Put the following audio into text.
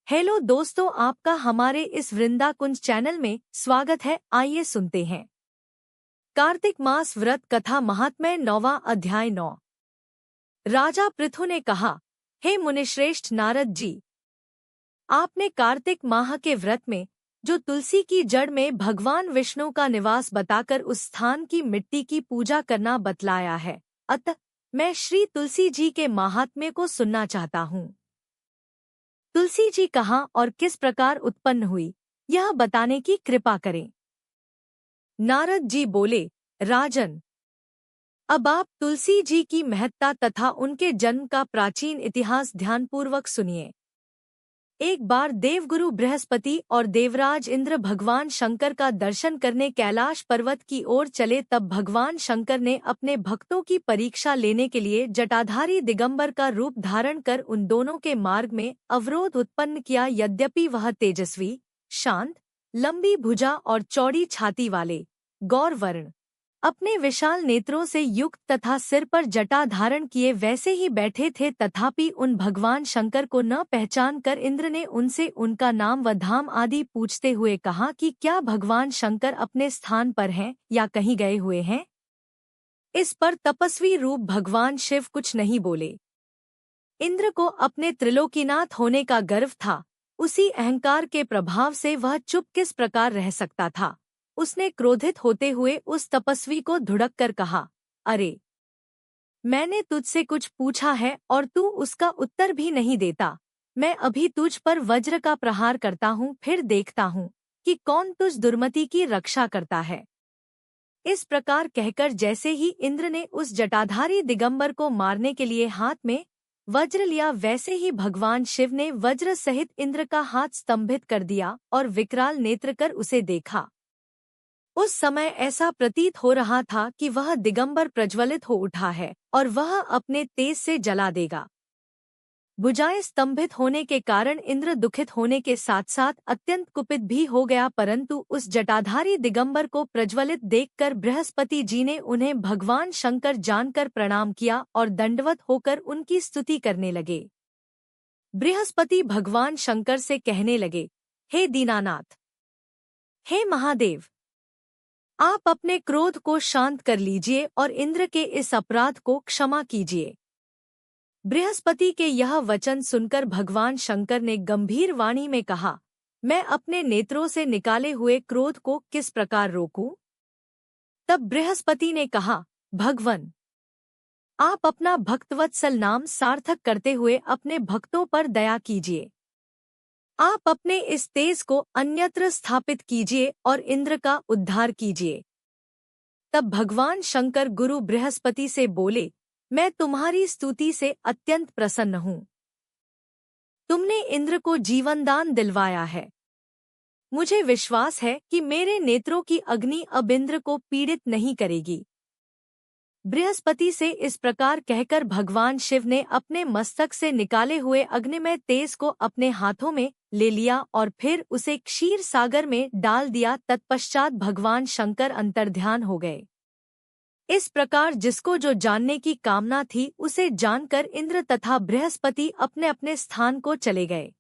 Hello दोस्तों, आपका हमारे इस वृंदा कुंज चैनल में स्वागत है। आइए सुनते हैं कार्तिक मास व्रत कथा महात्म्य 9वां अध्याय 9। राजा पृथु ने कहा, हे मुनिश्रेष्ठ नारद जी, आपने कार्तिक माह के व्रत में जो तुलसी की जड़ में भगवान विष्णु का निवास बताकर उस स्थान की मिट्टी की पूजा करना बतलाया है। अतः मैं श्री तुलसी जी के महात्म्य को सुनना चाहता हूँ। तुलसी जी कहाँ और किस प्रकार उत्पन्न हुई, यह बताने की कृपा करें। नारद जी बोले, राजन, अब आप तुलसी जी की महत्ता तथा उनके जन्म का प्राचीन इतिहास ध्यानपूर्वक सुनिए। एक बार देवगुरु बृहस्पति और देवराज इंद्र भगवान शंकर का दर्शन करने कैलाश पर्वत की ओर चले, तब भगवान शंकर ने अपने भक्तों की परीक्षा लेने के लिए जटाधारी दिगंबर का रूप धारण कर उन दोनों के मार्ग में अवरोध उत्पन्न किया। यद्यपि वह तेजस्वी, शांत, लंबी भुजा और चौड़ी छाती वाले, गौर वर्ण, अपने विशाल नेत्रों से युक्त तथा सिर पर जटा धारण किए वैसे ही बैठे थे, तथापि उन भगवान शंकर को न पहचान कर इंद्र ने उनसे उनका नाम व धाम आदि पूछते हुए कहा कि क्या भगवान शंकर अपने स्थान पर हैं या कहीं गए हुए हैं। इस पर तपस्वी रूप भगवान शिव कुछ नहीं बोले। इंद्र को अपने त्रिलोकीनाथ होने का गर्व था, उसी अहंकार के प्रभाव से वह चुप किस प्रकार रह सकता था। उसने क्रोधित होते हुए उस तपस्वी को धुड़क कर कहा, अरे, मैंने तुझसे कुछ पूछा है और तू उसका उत्तर भी नहीं देता। मैं अभी तुझ पर वज्र का प्रहार करता हूँ, फिर देखता हूँ कि कौन तुझ दुर्मति की रक्षा करता है। इस प्रकार कहकर जैसे ही इंद्र ने उस जटाधारी दिगंबर को मारने के लिए हाथ में वज्र लिया, वैसे ही भगवान शिव ने वज्र सहित इंद्र का हाथ स्तंभित कर दिया और विकराल नेत्र कर उसे देखा। उस समय ऐसा प्रतीत हो रहा था कि वह दिगंबर प्रज्वलित हो उठा है और वह अपने तेज से जला देगा। भुजाएं स्तंभित होने के कारण इंद्र दुखित होने के साथ साथ अत्यंत कुपित भी हो गया, परंतु उस जटाधारी दिगंबर को प्रज्वलित देखकर बृहस्पति जी ने उन्हें भगवान शंकर जानकर प्रणाम किया और दंडवत होकर उनकी स्तुति करने लगे। बृहस्पति भगवान शंकर से कहने लगे, हे दीनानाथ, हे महादेव, आप अपने क्रोध को शांत कर लीजिए और इंद्र के इस अपराध को क्षमा कीजिए। बृहस्पति के यह वचन सुनकर भगवान शंकर ने गंभीर वाणी में कहा, मैं अपने नेत्रों से निकाले हुए क्रोध को किस प्रकार रोकूं? तब बृहस्पति ने कहा, भगवन, आप अपना भक्तवत्सल नाम सार्थक करते हुए अपने भक्तों पर दया कीजिए। आप अपने इस तेज को अन्यत्र स्थापित कीजिए और इंद्र का उद्धार कीजिए। तब भगवान शंकर गुरु बृहस्पति से बोले, मैं तुम्हारी स्तुति से अत्यंत प्रसन्न हूँ। तुमने इंद्र को जीवनदान दिलवाया है। मुझे विश्वास है कि मेरे नेत्रों की अग्नि अब इंद्र को पीड़ित नहीं करेगी। बृहस्पति से इस प्रकार कहकर भगवान शिव ने अपने मस्तक से निकाले हुए अग्निमय तेज को अपने हाथों में ले लिया और फिर उसे क्षीर सागर में डाल दिया। तत्पश्चात भगवान शंकर अंतर्ध्यान हो गए। इस प्रकार जिसको जो जानने की कामना थी उसे जानकर इंद्र तथा बृहस्पति अपने अपने स्थान को चले गए।